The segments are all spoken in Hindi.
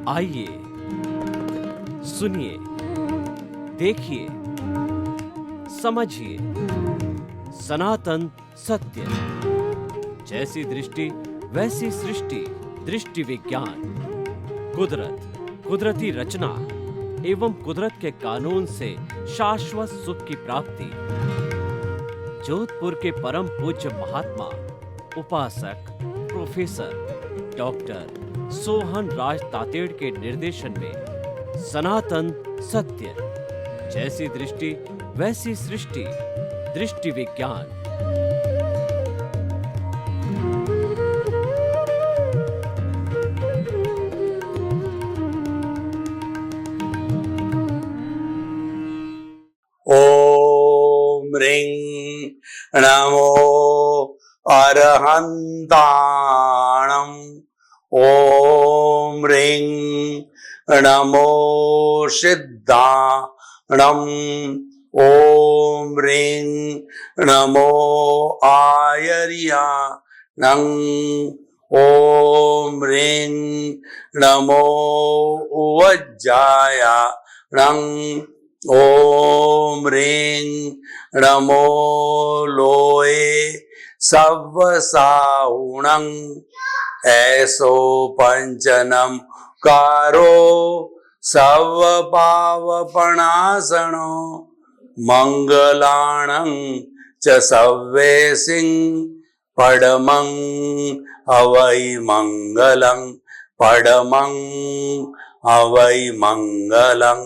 आइए, सुनिए, देखिए, समझिए सनातन सत्य। जैसी दृष्टि वैसी सृष्टि, दृष्टि विज्ञान। कुदरत, कुदरती रचना एवं कुदरत के कानून से शाश्वत सुख की प्राप्ति। जोधपुर के परम पूज्य महात्मा उपासक प्रोफेसर डॉक्टर सोहन राज तातेड़ के निर्देशन में सनातन सत्य। जैसी दृष्टि वैसी सृष्टि, दृष्टि विज्ञान। ओम ह्रीं नमो अरहन्ताणम्। ओम ह्रीं नमो सिद्धाणम्। ओम ह्रीं नमो आयर्याणम्। ओम ह्रीं नमो उवज्जायाणम्। ओम ह्रीं नमो लोये सव्वसाहुणं। ऐसो पंचनम कारो सव्वपावपणासनो मंगलाणं च सव्वेसिं पडमं हवै मंगलं। पडमं हवै मंगलं।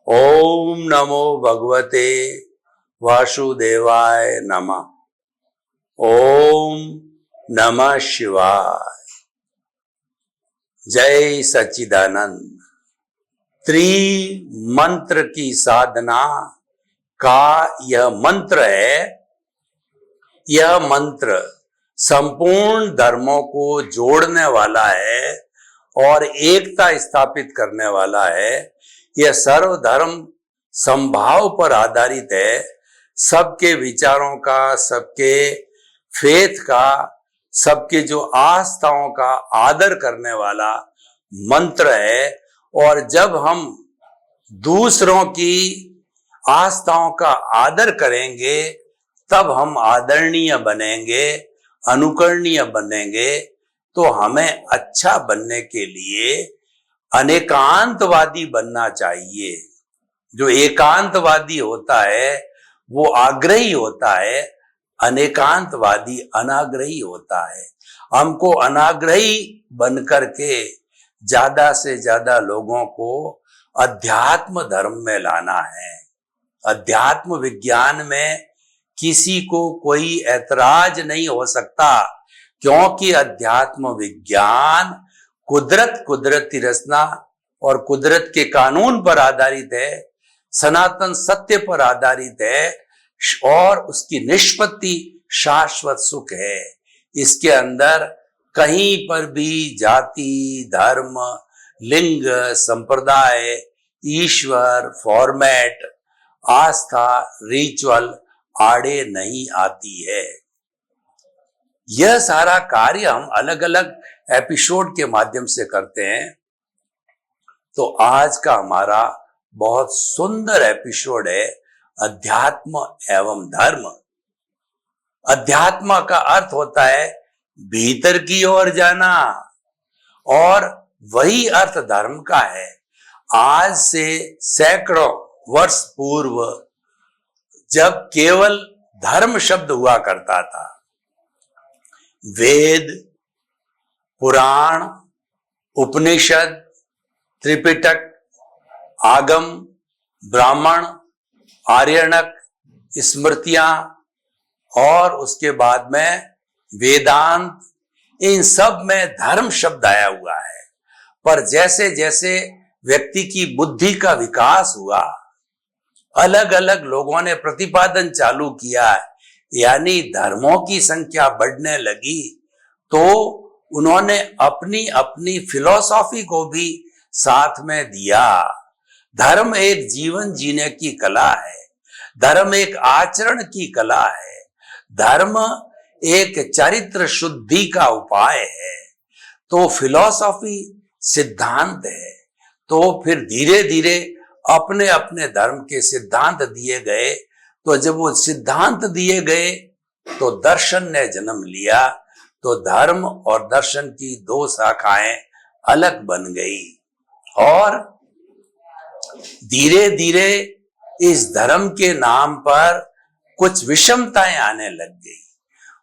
ओम नमो भगवते वासुदेवाय नमः। ओम नमः शिवाय। जय सच्चिदानंद। त्रिमंत्र की साधना का यह मंत्र है। यह मंत्र संपूर्ण धर्मों को जोड़ने वाला है और एकता स्थापित करने वाला है। यह सर्वधर्म समभाव पर आधारित है। सबके विचारों का, सबके फेथ का, सबके जो आस्थाओं का आदर करने वाला मंत्र है। और जब हम दूसरों की आस्थाओं का आदर करेंगे तब हम आदरणीय बनेंगे, अनुकरणीय बनेंगे। तो हमें अच्छा बनने के लिए अनेकांतवादी बनना चाहिए। जो एकांतवादी होता है वो आग्रही होता है, अनेकांतवादी अनाग्रही होता है। हमको अनाग्रही बनकर के ज्यादा से ज्यादा लोगों को अध्यात्म धर्म में लाना है। अध्यात्म विज्ञान में किसी को कोई ऐतराज नहीं हो सकता, क्योंकि अध्यात्म विज्ञान कुदरत, कुदरती रचना और कुदरत के कानून पर आधारित है, सनातन सत्य पर आधारित है और उसकी निष्पत्ति शाश्वत सुख है। इसके अंदर कहीं पर भी जाति, धर्म, लिंग, संप्रदाय, ईश्वर, फॉर्मेट, आस्था, रिचुअल आड़े नहीं आती है। यह सारा कार्य हम अलग अलग एपिसोड के माध्यम से करते हैं। तो आज का हमारा बहुत सुंदर एपिसोड है अध्यात्म एवं धर्म। अध्यात्म का अर्थ होता है भीतर की ओर जाना, और वही अर्थ धर्म का है। आज से सैकड़ों वर्ष पूर्व जब केवल धर्म शब्द हुआ करता था, वेद, पुराण, उपनिषद, त्रिपिटक, आगम, ब्राह्मण, आर्यणक, स्मृतियां और उसके बाद में वेदांत, इन सब में धर्म शब्द आया हुआ है। पर जैसे जैसे व्यक्ति की बुद्धि का विकास हुआ, अलग अलग लोगों ने प्रतिपादन चालू किया, यानी धर्मों की संख्या बढ़ने लगी, तो उन्होंने अपनी अपनी फिलॉसफी को भी साथ में दिया। धर्म एक जीवन जीने की कला है, धर्म एक आचरण की कला है, धर्म एक चरित्र शुद्धि का उपाय है। तो फिलॉसफी सिद्धांत है। तो फिर धीरे धीरे अपने अपने धर्म के सिद्धांत दिए गए। तो जब वो सिद्धांत दिए गए तो दर्शन ने जन्म लिया। तो धर्म और दर्शन की दो शाखाएं अलग बन गई और धीरे धीरे इस धर्म के नाम पर कुछ विषमताएं आने लग गई।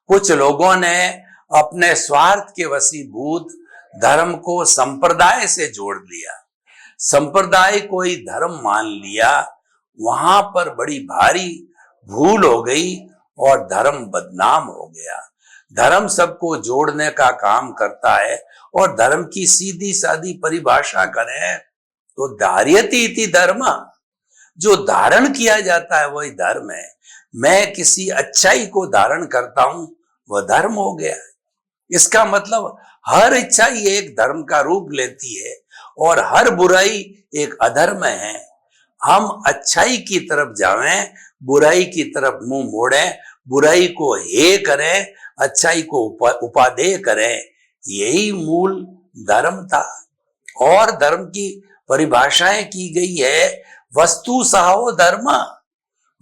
कुछ लोगों ने अपने स्वार्थ के वशीभूत धर्म को संप्रदाय से जोड़ लिया, संप्रदाय को ही धर्म मान लिया। वहां पर बड़ी भारी भूल हो गई और धर्म बदनाम हो गया। धर्म सबको जोड़ने का काम करता है और धर्म की सीधी सादी परिभाषा करें तो धार्यति इति धर्म, जो धारण किया जाता है वही धर्म है। मैं किसी अच्छाई को धारण करता हूं वह धर्म हो गया। इसका मतलब हर इच्छाई एक धर्म का रूप लेती है और हर बुराई एक अधर्म है। हम अच्छाई की तरफ जावें, बुराई की तरफ मुंह मोड़ें, बुराई को हे करें, अच्छाई को उपादेय करें, यही मूल धर्म था। और धर्म की परिभाषाएं की गई है, वस्तु सहो धर्म,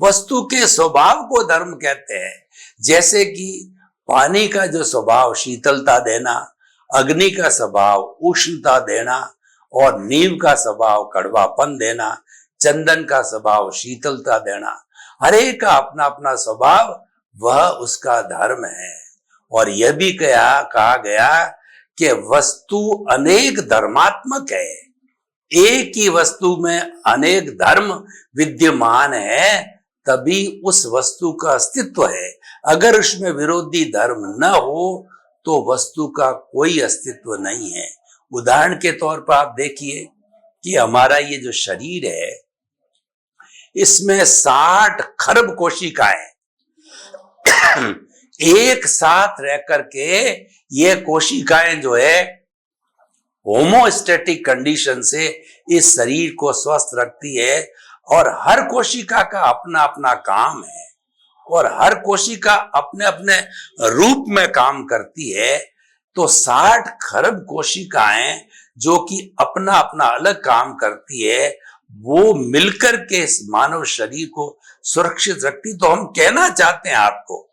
वस्तु के स्वभाव को धर्म कहते हैं। जैसे कि पानी का जो स्वभाव शीतलता देना, अग्नि का स्वभाव उष्णता देना और नीम का स्वभाव कड़वापन देना, चंदन का स्वभाव शीतलता देना, हर एक का अपना अपना स्वभाव, वह उसका धर्म है। और यह भी कहा गया कि वस्तु अनेक धर्मात्मक है, एक ही वस्तु में अनेक धर्म विद्यमान है, तभी उस वस्तु का अस्तित्व है। अगर उसमें विरोधी धर्म न हो तो वस्तु का कोई अस्तित्व नहीं है। उदाहरण के तौर पर आप देखिए कि हमारा ये जो शरीर है, इसमें 60 खरब कोशिकाएं एक साथ रह करके ये कोशिकाएं जो है होमोस्टैटिक कंडीशन से इस शरीर को स्वस्थ रखती है। और हर कोशिका का अपना अपना काम है और हर कोशिका अपने अपने रूप में काम करती है। तो 60 खरब कोशिकाएं जो कि अपना अपना अलग काम करती है, वो मिलकर के इस मानव शरीर को सुरक्षित रखती। तो हम कहना चाहते हैं आपको,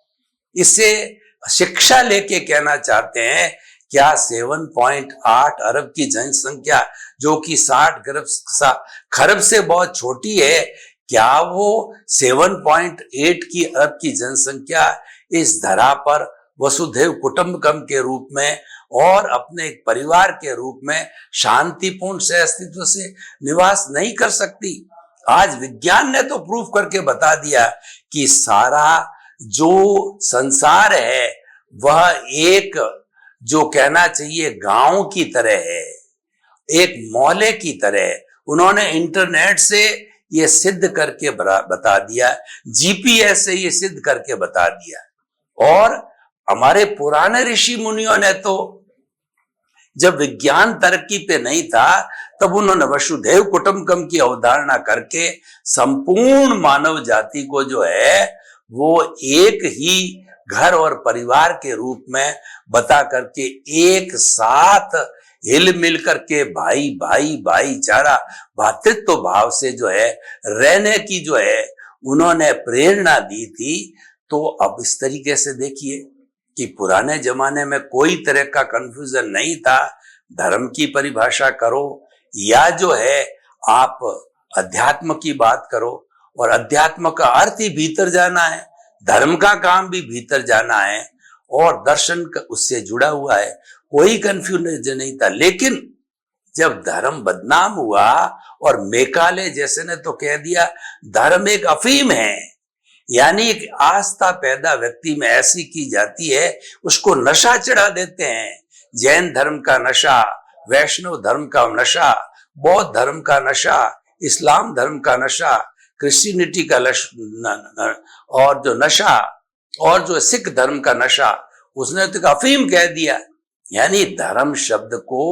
इससे शिक्षा लेके कहना चाहते हैं, क्या 7.8 अरब की जनसंख्या जो कि 60 खरब से बहुत छोटी है, क्या वो 7.8 की अरब की जनसंख्या इस धरा पर वसुधैव कुटुंबकम के रूप में और अपने एक परिवार के रूप में शांतिपूर्ण से अस्तित्व से निवास नहीं कर सकती? आज विज्ञान ने तो प्रूफ करके बता दिया कि सारा जो संसार है वह एक, जो कहना चाहिए, गांव की तरह है, एक मोहल्ले की तरह है। उन्होंने इंटरनेट से ये सिद्ध करके बता दिया, जीपीएस से ये सिद्ध करके बता दिया। और हमारे पुराने ऋषि मुनियों ने तो जब विज्ञान तरक्की पे नहीं था तब उन्होंने वसुधैव कुटुंबकम की अवधारणा करके संपूर्ण मानव जाति को जो है वो एक ही घर और परिवार के रूप में बता करके एक साथ हिल मिल करके भाई भाई भाईचारा भातृत्व भाव से जो है रहने की जो है उन्होंने प्रेरणा दी थी। तो अब इस तरीके से देखिए कि पुराने जमाने में कोई तरह का कंफ्यूजन नहीं था। धर्म की परिभाषा करो या जो है आप अध्यात्म की बात करो, और अध्यात्म का अर्थ ही भीतर जाना है, धर्म का काम भी भीतर जाना है और दर्शन उससे जुड़ा हुआ है। कोई कंफ्यूजन नहीं था। लेकिन जब धर्म बदनाम हुआ और मेकाले जैसे ने तो कह दिया धर्म एक अफीम है, यानी एक आस्था पैदा व्यक्ति में ऐसी की जाती है, उसको नशा चढ़ा देते हैं। जैन धर्म का नशा, वैष्णव धर्म का नशा, बौद्ध धर्म का नशा, इस्लाम धर्म का नशा, क्रिश्चियनिटी का और जो नशा, और जो सिख धर्म का नशा, उसने तो अफीम कह दिया। यानी धर्म शब्द को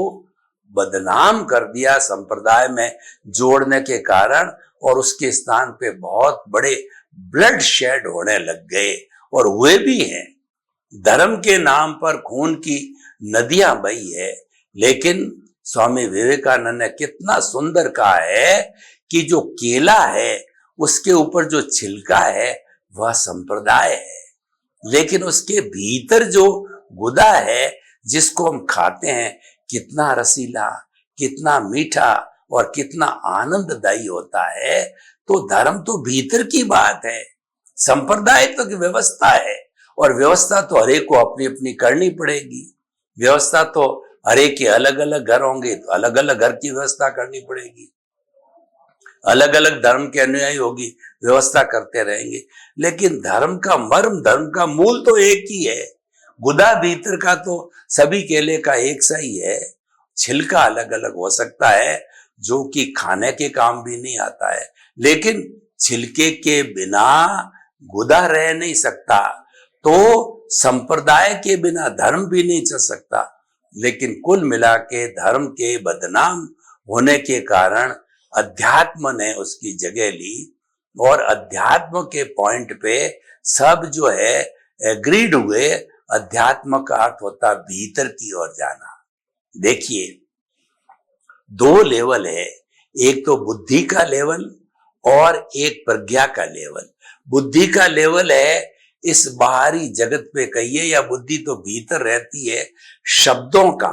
बदनाम कर दिया संप्रदाय में जोड़ने के कारण, और उसके स्थान पे बहुत बड़े ब्लड शेड होने लग गए और हुए भी हैं। धर्म के नाम पर खून की नदियां बही है, लेकिन स्वामी विवेकानंद ने कितना सुंदर कहा है कि जो केला है उसके ऊपर जो छिलका है वह संप्रदाय है, लेकिन उसके भीतर जो गुदा है जिसको हम खाते हैं कितना रसीला, कितना मीठा और कितना आनंददायी होता है। तो धर्म तो भीतर की बात है, संप्रदाय तो की व्यवस्था है, और व्यवस्था तो हरेक को अपनी अपनी करनी पड़ेगी। व्यवस्था तो हरेक के अलग अलग घर होंगे तो अलग अलग घर की व्यवस्था करनी पड़ेगी, अलग अलग धर्म के अनुयायी होगी, व्यवस्था करते रहेंगे। लेकिन धर्म का मर्म, धर्म का मूल तो एक ही है। गुदा भीतर का तो सभी केले का एक सा ही है, छिलका अलग अलग हो सकता है जो कि खाने के काम भी नहीं आता है, लेकिन छिलके के बिना गुदा रह नहीं सकता, तो संप्रदाय के बिना धर्म भी नहीं चल सकता। लेकिन कुल मिला के धर्म के बदनाम होने के कारण अध्यात्म ने उसकी जगह ली, और अध्यात्म के पॉइंट पे सब जो है एग्रीड हुए। अध्यात्म का अर्थ होता भीतर की ओर जाना। देखिए, दो लेवल है, एक तो बुद्धि का लेवल और एक प्रज्ञा का लेवल। बुद्धि का लेवल है इस बाहरी जगत पे कहिए, या बुद्धि तो भीतर रहती है शब्दों का,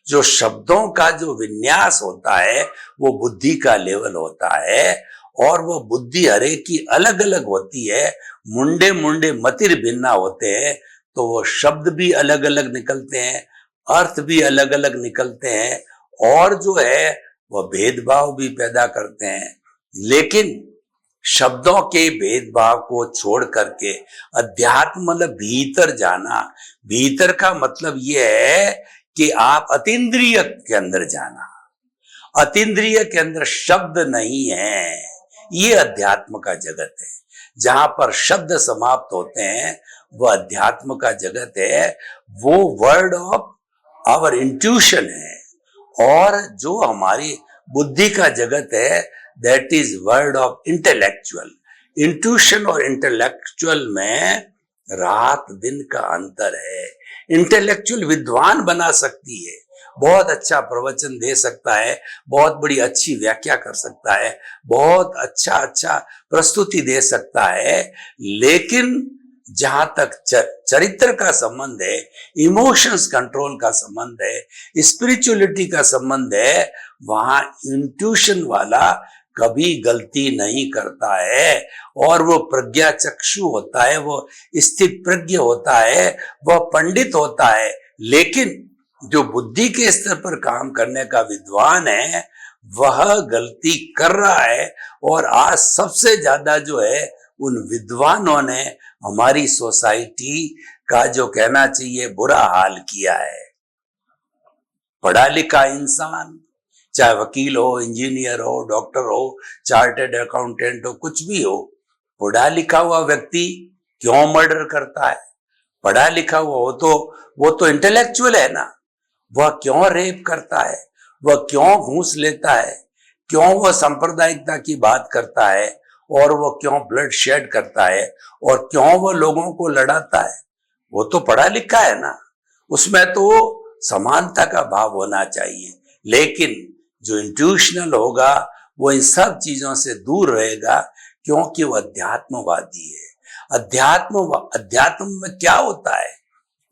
जो शब्दों का जो विन्यास होता है वो बुद्धि का लेवल होता है, और वो बुद्धि हरेक की अलग अलग होती है। मुंडे मुंडे मतिर भिन्ना होते हैं, तो वो शब्द भी अलग अलग निकलते हैं, अर्थ भी अलग अलग निकलते हैं, और जो है वह भेदभाव भी पैदा करते हैं। लेकिन शब्दों के भेदभाव को छोड़ करके अध्यात्म मतलब भीतर जाना। भीतर का मतलब यह है कि आप अतीन्द्रिय के अंदर जाना। अतीन्द्रिय के अंदर शब्द नहीं है, ये अध्यात्म का जगत है। जहां पर शब्द समाप्त होते हैं वह अध्यात्म का जगत है, वो वर्ड ऑफ आवर इंट्यूशन है। और जो हमारी बुद्धि का जगत है that is word of intellectual. Intuition और इंटेलेक्चुअल में रात दिन का अंतर है। इंटेलेक्चुअल विद्वान बना सकती है, बहुत अच्छा प्रवचन दे सकता है, बहुत बड़ी अच्छी व्याख्या कर सकता है, बहुत अच्छा प्रस्तुति दे सकता है, लेकिन जहां तक चरित्र का संबंध है, इमोशंस कंट्रोल का संबंध है, स्पिरिचुअलिटी का संबंध है, वहां इंट्यूशन वाला कभी गलती नहीं करता है, और वो प्रज्ञा चक्षु होता है, वो स्थित प्रज्ञ होता है, वह पंडित होता है। लेकिन जो बुद्धि के स्तर पर काम करने का विद्वान है वह गलती कर रहा है, और आज सबसे ज्यादा जो है उन विद्वानों ने हमारी सोसाइटी का जो कहना चाहिए बुरा हाल किया है। पढ़ा लिखा इंसान, चाहे वकील हो, इंजीनियर हो, डॉक्टर हो, चार्टर्ड अकाउंटेंट हो, कुछ भी हो, पढ़ा लिखा हुआ व्यक्ति क्यों मर्डर करता है? पढ़ा लिखा हुआ हो तो वो तो इंटेलेक्चुअल है ना, वह क्यों रेप करता है, वह क्यों घूस लेता है, क्यों वह सांप्रदायिकता की बात करता है, और वह क्यों ब्लड शेड करता है, और क्यों वह लोगों को लड़ाता है? वो तो पढ़ा लिखा है ना, उसमें तो समानता का भाव होना चाहिए। लेकिन जो इंट्यूशनल होगा वो इन सब चीजों से दूर रहेगा, क्योंकि वो अध्यात्मवादी है। अध्यात्म में क्या होता है?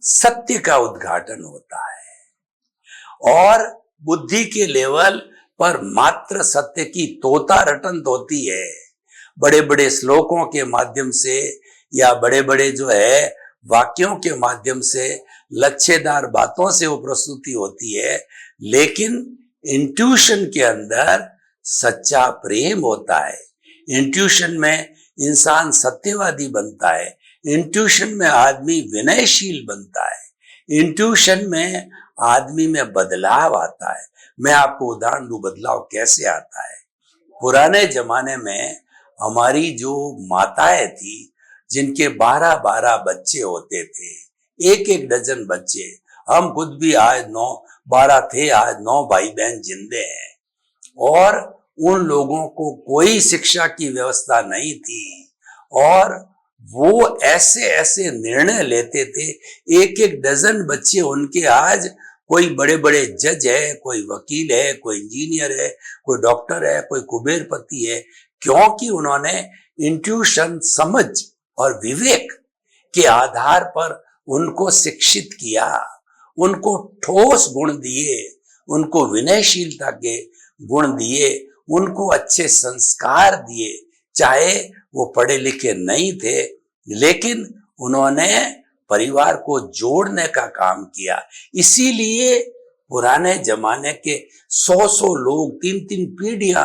सत्य का उद्घाटन होता है, और बुद्धि के लेवल पर मात्र सत्य की तोता रटंत होती है। बड़े बड़े श्लोकों के माध्यम से या बड़े बड़े जो है वाक्यों के माध्यम से, लच्छेदार बातों से वो प्रस्तुति होती है, लेकिन इंट्यूशन के अंदर सच्चा प्रेम होता है। इंट्यूशन में इंसान सत्यवादी बनता है, इंट्यूशन में आदमी विनयशील बनता है, इंट्यूशन में आदमी में बदलाव आता है। मैं आपको उदाहरण दूं बदलाव कैसे आता है। पुराने जमाने में हमारी जो माताएं थी जिनके 12-12 बच्चे होते थे, एक डजन बच्चे, हम खुद भी आज 9-12 थे, आज 9 भाई बहन जिंदे हैं, और उन लोगों को कोई शिक्षा की व्यवस्था नहीं थी, और वो ऐसे ऐसे निर्णय लेते थे। एक डजन बच्चे उनके आज कोई बड़े बड़े जज है, कोई वकील है, कोई इंजीनियर है, कोई डॉक्टर है, कोई कुबेरपति है, क्योंकि उन्होंने इंट्यूशन, समझ और विवेक के आधार पर उनको शिक्षित किया, उनको ठोस गुण दिए, उनको विनयशीलता के गुण दिए, उनको अच्छे संस्कार दिए। चाहे वो पढ़े लिखे नहीं थे, लेकिन उन्होंने परिवार को जोड़ने का काम किया। इसीलिए पुराने जमाने के 100 लोग, 3 पीढ़ियां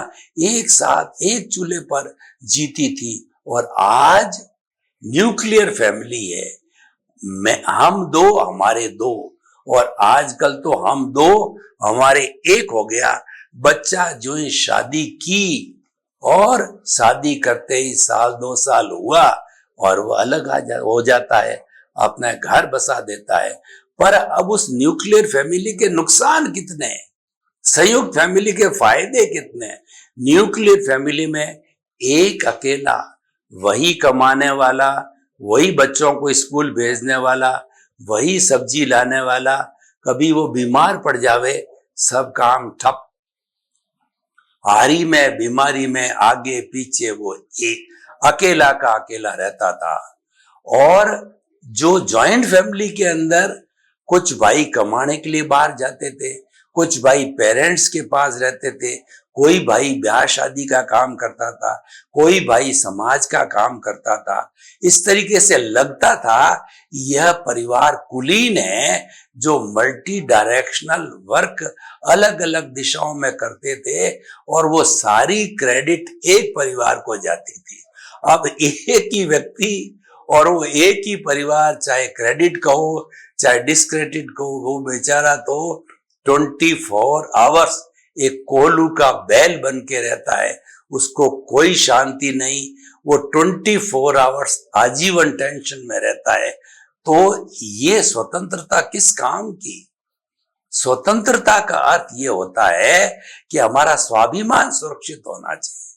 एक साथ एक चूल्हे पर जीती थी, और आज न्यूक्लियर फैमिली है। मैं, हम दो हमारे दो, और आजकल तो हम दो हमारे एक हो गया। बच्चा जो ही शादी की और शादी करते ही 1-2 साल हुआ और वो अलग हो जाता है, अपना घर बसा देता है। पर अब उस न्यूक्लियर फैमिली के नुकसान कितने हैं, संयुक्त फैमिली के फायदे कितने हैं। न्यूक्लियर फैमिली में एक अकेला, वही कमाने वाला, वही बच्चों को स्कूल भेजने वाला, वही सब्जी लाने वाला, कभी वो बीमार पड़ जावे, सब काम ठप। हारी में, बीमारी में, आगे पीछे वो एक अकेला का अकेला रहता था। और जो जॉइंट फैमिली के अंदर कुछ भाई कमाने के लिए बाहर जाते थे, कुछ भाई पेरेंट्स के पास रहते थे, कोई भाई ब्याह शादी का काम करता था, कोई भाई समाज का काम करता था। इस तरीके से लगता था यह परिवार कुलीन है, जो मल्टी डायरेक्शनल वर्क अलग अलग दिशाओं में करते थे, और वो सारी क्रेडिट एक परिवार को जाती थी। अब एक ही व्यक्ति और वो एक ही परिवार, चाहे क्रेडिट कहो चाहे डिस्क्रेडिट कहो, वो बेचारा तो 24 आवर्स एक कोल्हू का बैल बन के रहता है, उसको कोई शांति नहीं, वो 24 आवर्स आजीवन टेंशन में रहता है। तो ये स्वतंत्रता किस काम की? स्वतंत्रता का अर्थ ये होता है कि हमारा स्वाभिमान सुरक्षित होना चाहिए।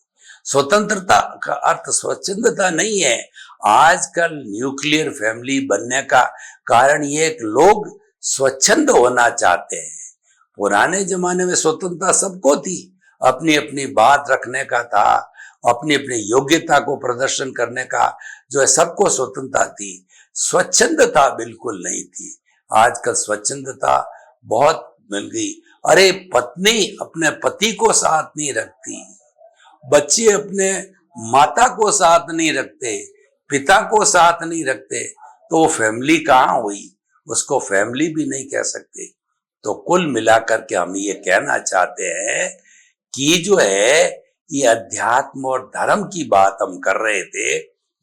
स्वतंत्रता का अर्थ स्वच्छंदता नहीं है। आजकल न्यूक्लियर फैमिली बनने का कारण ये कि लोग स्वच्छंद होना चाहते हैं। पुराने जमाने में स्वतंत्रता सबको थी, अपनी अपनी बात रखने का था, अपनी अपनी योग्यता को प्रदर्शन करने का जो है सबको स्वतंत्रता थी। स्वच्छंदता बिल्कुल नहीं थी। आजकल स्वच्छंदता बहुत मिल गई। अरे पत्नी अपने पति को साथ नहीं रखती, बच्चे अपने माता को साथ नहीं रखते, पिता को साथ नहीं रखते, तो वो फैमिली कहाँ हुई? उसको फैमिली भी नहीं कह सकते। तो कुल मिलाकर के हम ये कहना चाहते हैं कि जो है ये अध्यात्म और धर्म की बात हम कर रहे थे।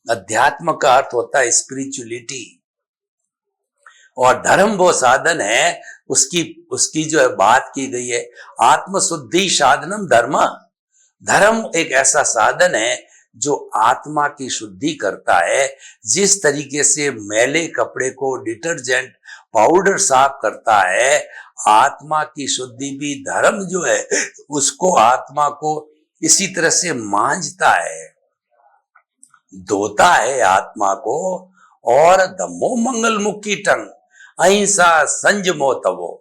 अध्यात्म का अर्थ होता है स्पिरिचुअलिटी, और धर्म वो साधन है, उसकी जो है बात की गई है आत्मशुद्धि साधनम धर्म। धर्म एक ऐसा साधन है जो आत्मा की शुद्धि करता है। जिस तरीके से मैले कपड़े को डिटर्जेंट पाउडर साफ करता है, आत्मा की शुद्धि भी धर्म जो है उसको, आत्मा को इसी तरह से मांझता है, धोता है आत्मा को। और धम्मो मंगल मुखी टंग अहिंसा संयमो तवो।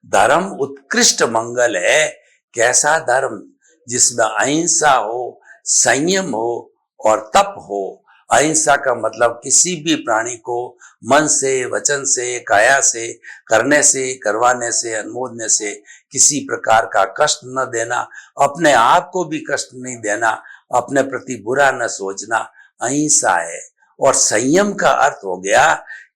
धर्म उत्कृष्ट मंगल है। कैसा धर्म? जिसमें अहिंसा हो, संयम हो और तप हो। अहिंसा का मतलब किसी भी प्राणी को मन से, वचन से, काया से, करने से, करवाने से, अनुमोदने से किसी प्रकार का कष्ट न देना, अपने आप को भी कष्ट नहीं देना, अपने प्रति बुरा न सोचना, अहिंसा है। और संयम का अर्थ हो गया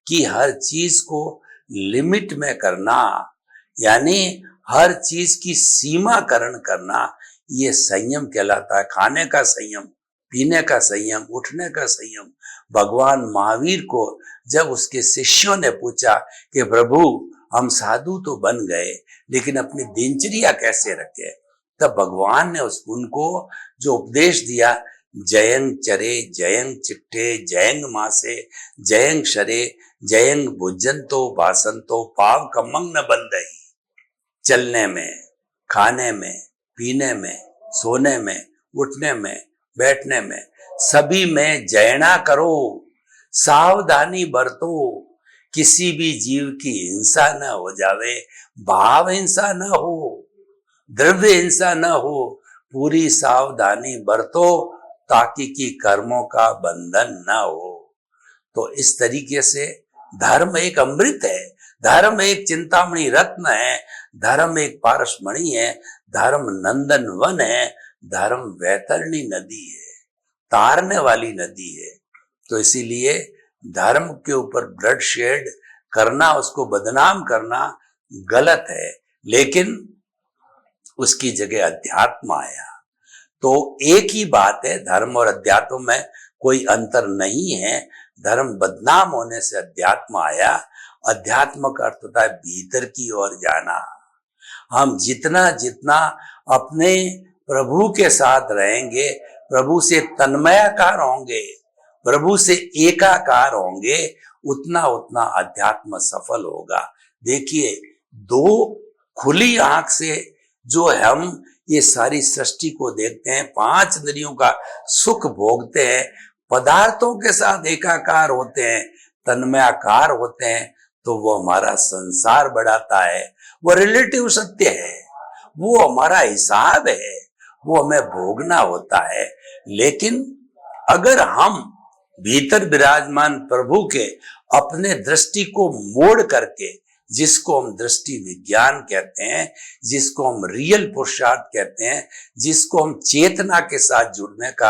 कि हर चीज को लिमिट में करना, यानी हर चीज की सीमाकरण करना, ये संयम कहलाता है। खाने का संयम, पीने का संयम, उठने का संयम। भगवान महावीर को जब उसके शिष्यों ने पूछा कि प्रभु हम साधु तो बन गए, लेकिन अपनी दिनचर्या कैसे रखें, तब भगवान ने उनको जो उपदेश दिया, जयंग चरे जयंग चिट्टे जयंग मासे जयंग शरे जयंग भुजंतो भासंतो पाव कमंग न बंदई। चलने में, खाने में, पीने में, सोने में, उठने में, बैठने में, सभी में जयना करो, सावधानी बरतो। किसी भी जीव की हिंसा न हो जावे, भाव हिंसा न हो, द्रव्य हिंसा न हो, पूरी सावधानी बरतो ताकि कि कर्मों का बंधन न हो। तो इस तरीके से धर्म एक अमृत है, धर्म एक चिंतामणि रत्न है, धर्म एक पारसमणि है, धर्म नंदन वन है, धर्म वैतरणी नदी है, तारने वाली नदी है। तो इसीलिए धर्म के ऊपर ब्लड शेड करना, उसको बदनाम करना गलत है, लेकिन उसकी जगह अध्यात्म आया। तो एक ही बात है, धर्म और अध्यात्म में कोई अंतर नहीं है। धर्म बदनाम होने से अध्यात्म आया। अध्यात्म का अर्थ होता है भीतर की ओर जाना। हम जितना जितना अपने प्रभु के साथ रहेंगे, प्रभु से तन्मयाकार होंगे, प्रभु से एकाकार होंगे, उतना उतना अध्यात्म सफल होगा। देखिए, दो खुली आंख से जो हम ये सारी सृष्टि को देखते हैं, 5 इंद्रियों का सुख भोगते हैं, पदार्थों के साथ एकाकार होते हैं, तन्मयाकार होते हैं, तो वो हमारा संसार बढ़ाता है। वो रिलेटिव सत्य है, वो हमारा हिसाब है, वो हमें भोगना होता है। लेकिन अगर हम भीतर विराजमान प्रभु के अपने दृष्टि को मोड़ करके, जिसको हम दृष्टि विज्ञान कहते हैं, जिसको हम रियल पुरुषार्थ कहते हैं, जिसको हम चेतना के साथ जुड़ने का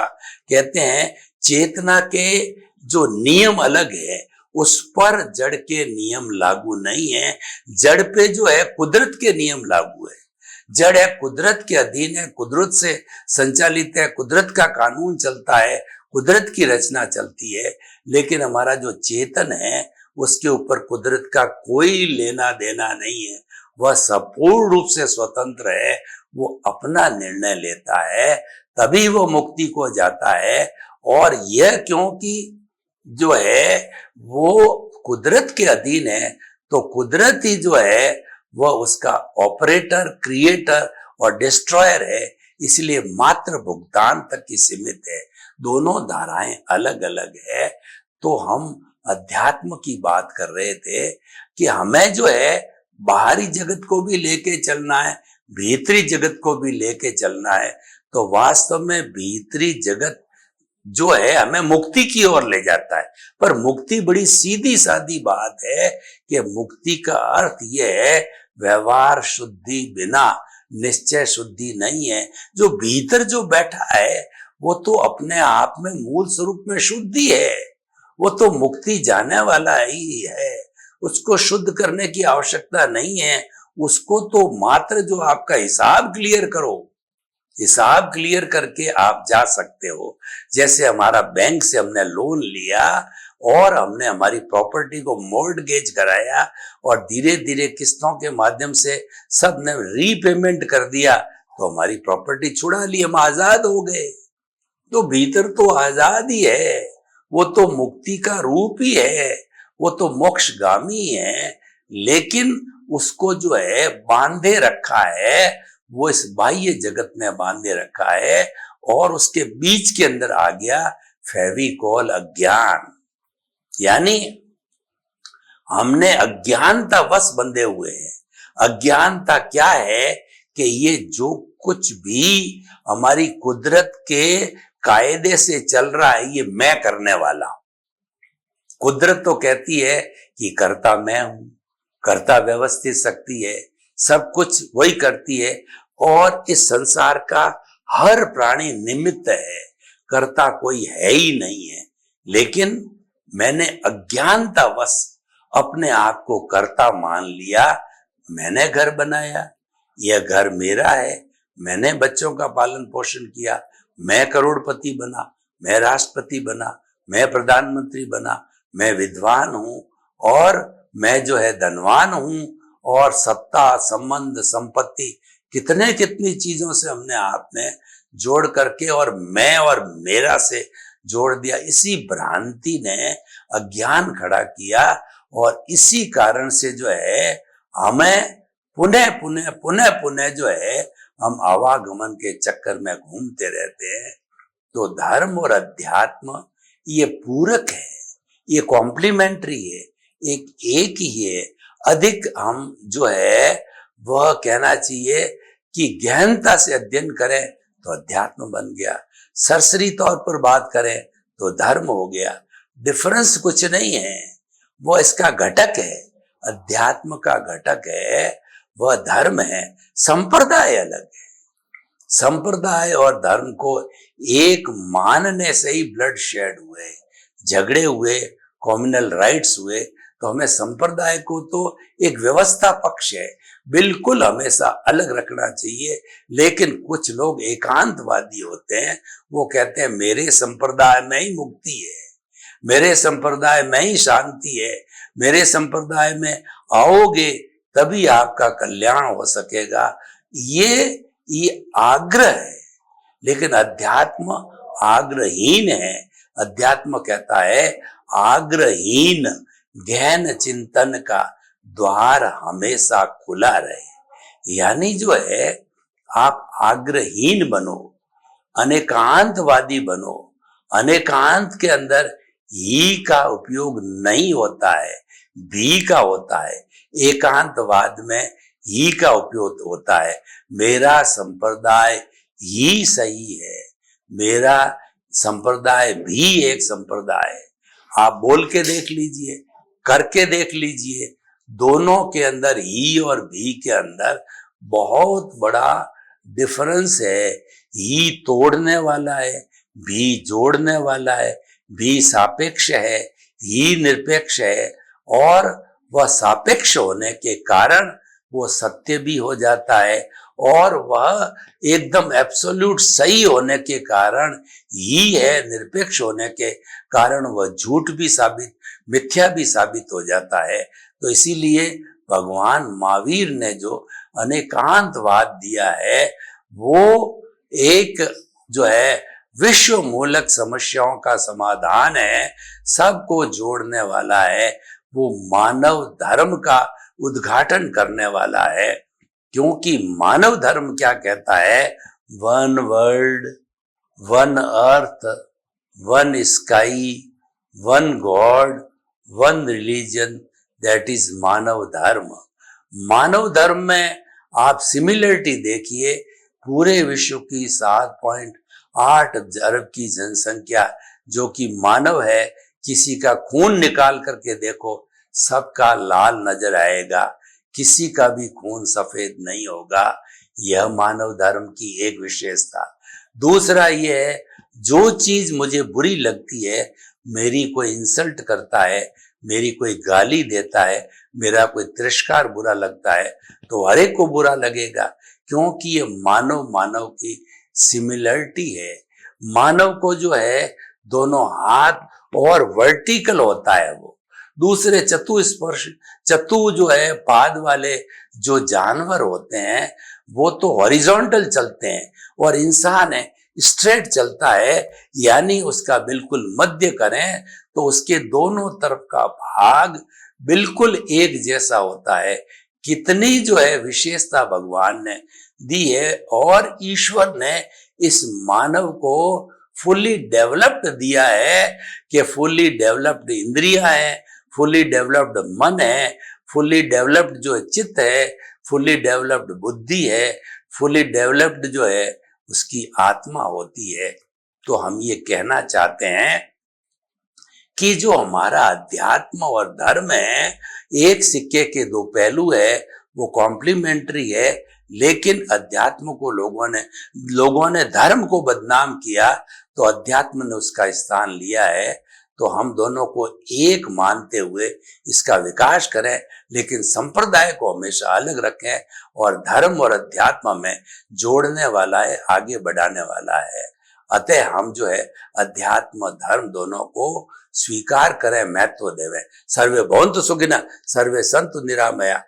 कहते हैं, चेतना के जो नियम अलग है, उस पर जड़ के नियम लागू नहीं है। जड़ पे जो है कुदरत के नियम लागू है। जड़ है कुदरत के अधीन है, कुदरत से संचालित है, कुदरत का कानून चलता है, कुदरत की रचना चलती है। लेकिन हमारा जो चेतन है, उसके ऊपर कुदरत का कोई लेना देना नहीं है। वह संपूर्ण रूप से स्वतंत्र है, वो अपना निर्णय लेता है, तभी वो मुक्ति को जाता है। और यह क्योंकि जो है वो कुदरत के अधीन है, तो कुदरत ही जो है वह उसका ऑपरेटर, क्रिएटर और डिस्ट्रॉयर है। इसलिए मात्र भुगतान तक ही सीमित है। दोनों धाराएं अलग अलग है। तो हम अध्यात्म की बात कर रहे थे कि हमें जो है बाहरी जगत को भी लेके चलना है, भीतरी जगत को भी लेके चलना है। तो वास्तव में भीतरी जगत जो है हमें मुक्ति की ओर ले जाता है। पर मुक्ति बड़ी सीधी सादी बात है कि मुक्ति का अर्थ यह है व्यवहार शुद्धि बिना निश्चय शुद्धि नहीं है। जो भीतर जो बैठा है वो तो अपने आप में मूल स्वरूप में शुद्धि है, वो तो मुक्ति जाने वाला ही है। उसको शुद्ध करने की आवश्यकता नहीं है। उसको तो मात्र जो आपका हिसाब क्लियर करो, हिसाब क्लियर करके आप जा सकते हो। जैसे हमारा बैंक से हमने लोन लिया और हमने हमारी प्रॉपर्टी को मॉर्टगेज कराया और धीरे धीरे किस्तों के माध्यम से सब ने रीपेमेंट कर दिया, तो हमारी प्रॉपर्टी छुड़ा ली, हम आजाद हो गए। तो भीतर तो आजाद ही है, वो तो मुक्ति का रूप ही है, वो तो मोक्षगामी है। लेकिन उसको जो है बांधे रखा है, वो इस बाह्य जगत में बांधे रखा है और उसके बीच के अंदर आ गया फेविकोल अज्ञान। यानी हमने अज्ञानता वश बंधे हुए हैं। अज्ञानता क्या है कि ये जो कुछ भी हमारी कुदरत के कायदे से चल रहा है, ये मैं करने वाला हूं। कुदरत तो कहती है कि कर्ता मैं हूं, कर्ता व्यवस्थित शक्ति है, सब कुछ वही करती है और इस संसार का हर प्राणी निमित्त है, कर्ता कोई है ही नहीं है। लेकिन मैंने अज्ञानतावश अपने आप को कर्ता मान लिया। मैंने घर बनाया, यह घर मेरा है, मैंने बच्चों का पालन पोषण किया, मैं करोड़पति बना, मैं राष्ट्रपति बना, मैं प्रधानमंत्री बना, मैं विद्वान हूं और मैं जो है धनवान हूं और सत्ता संबंध संपत्ति कितनी चीजों से हमने आपने जोड़ करके और मैं और मेरा से जोड़ दिया। इसी भ्रांति ने अज्ञान खड़ा किया और इसी कारण से जो है हमें पुनः पुनः पुनः पुनः जो है हम आवागमन के चक्कर में घूमते रहते हैं। तो धर्म और अध्यात्म ये पूरक है, ये कॉम्प्लीमेंट्री है, एक ही है। अधिक हम जो है वह कहना चाहिए कि गहनता से अध्ययन करें तो अध्यात्म बन गया। सरसरी तौर पर बात करें तो धर्म हो गया। डिफरेंस कुछ नहीं है, वो इसका घटक है, अध्यात्म का घटक है, वह धर्म है। संप्रदाय अलग है। संप्रदाय और धर्म को एक मानने से ही ब्लड शेड हुए, झगड़े हुए, कम्युनल राइट्स हुए। तो हमें संप्रदाय को तो एक व्यवस्था पक्ष है, बिल्कुल हमेशा अलग रखना चाहिए। लेकिन कुछ लोग एकांतवादी होते हैं, वो कहते हैं मेरे संप्रदाय में ही मुक्ति है, मेरे संप्रदाय में ही शांति है, मेरे संप्रदाय में आओगे तभी आपका कल्याण हो सकेगा। ये आग्रह है, लेकिन अध्यात्म आग्रहीन है। अध्यात्म कहता है आग्रहीन गहन चिंतन का द्वार हमेशा खुला रहे। यानी जो है आप आग्रहीन बनो, अनेकांतवादी बनो। अनेकांत के अंदर ही का उपयोग नहीं होता है, भी का होता है। एकांतवाद में ही का उपयोग होता है। मेरा संप्रदाय ही सही है, मेरा संप्रदाय भी एक संप्रदाय है। आप बोल के देख लीजिए, करके देख लीजिए, दोनों के अंदर ही और भी के अंदर बहुत बड़ा डिफरेंस है। ही तोड़ने वाला है, भी जोड़ने वाला है। भी सापेक्ष है, ही निरपेक्ष है। और वह सापेक्ष होने के कारण वो सत्य भी हो जाता है, और वह एकदम एब्सोल्यूट सही होने के कारण ही है, निरपेक्ष होने के कारण वह झूठ भी साबित, मिथ्या भी साबित हो जाता है। तो इसीलिए भगवान महावीर ने जो अनेकांतवाद दिया है, वो एक जो है विश्व मूलक समस्याओं का समाधान है, सबको जोड़ने वाला है। वो मानव धर्म का उद्घाटन करने वाला है। क्योंकि मानव धर्म क्या कहता है? One world, one earth, one sky, one God, one religion, that is मानव धर्म। मानव धर्म में आप सिमिलरिटी देखिए, पूरे विश्व की 7.8 अरब की जनसंख्या जो कि मानव है, किसी का खून निकाल करके देखो, सबका लाल नजर आएगा, किसी का भी खून सफेद नहीं होगा। यह मानव धर्म की एक विशेषता। दूसरा ये है, जो चीज मुझे बुरी लगती है, मेरी कोई इंसल्ट करता है, मेरी कोई गाली देता है, मेरा कोई तिरस्कार बुरा लगता है, तो हर एक को बुरा लगेगा, क्योंकि ये मानव मानव की सिमिलरिटी है। मानव को जो है दोनों हाथ और वर्टिकल होता है वो। दूसरे चतुस्पर्श, चतु जो है पाद वाले जो जानवर होते हैं, वो तो हॉरिजॉन्टल चलते हैं, और इंसान है स्ट्रेट चलता है। यानी उसका बिल्कुल मध्य करें तो उसके दोनों तरफ का भाग बिल्कुल एक जैसा होता है। कितनी जो है विशेषता भगवान ने दी है, और ईश्वर ने इस मानव को फुल्ली डेवलप्ड दिया है कि फुल्ली डेवलप्ड इंद्रियां हैं, फुल्ली डेवलप्ड मन है, फुल्ली डेवलप्ड जो चित्त है, फुल्ली डेवलप्ड बुद्धि है, फुल्ली डेवलप्ड जो है उसकी आत्मा होती है। तो हम ये कहना चाहते हैं कि जो हमारा अध्यात्म और धर्म है, एक सिक्के के दो पहलू है, वो कॉम्प्लीमेंट्री है। लेकिन अध्यात्म को लोगों ने धर्म को बदनाम किया, तो अध्यात्म ने उसका स्थान लिया है। तो हम दोनों को एक मानते हुए इसका विकास करें, लेकिन संप्रदाय को हमेशा अलग रखें, और धर्म और अध्यात्म में जोड़ने वाला है, आगे बढ़ाने वाला है। अतः हम जो है अध्यात्म धर्म दोनों को स्वीकार करें, महत्व देवें। सर्वे भवन्तु सुखिनः, सर्वे सन्तु निरामया।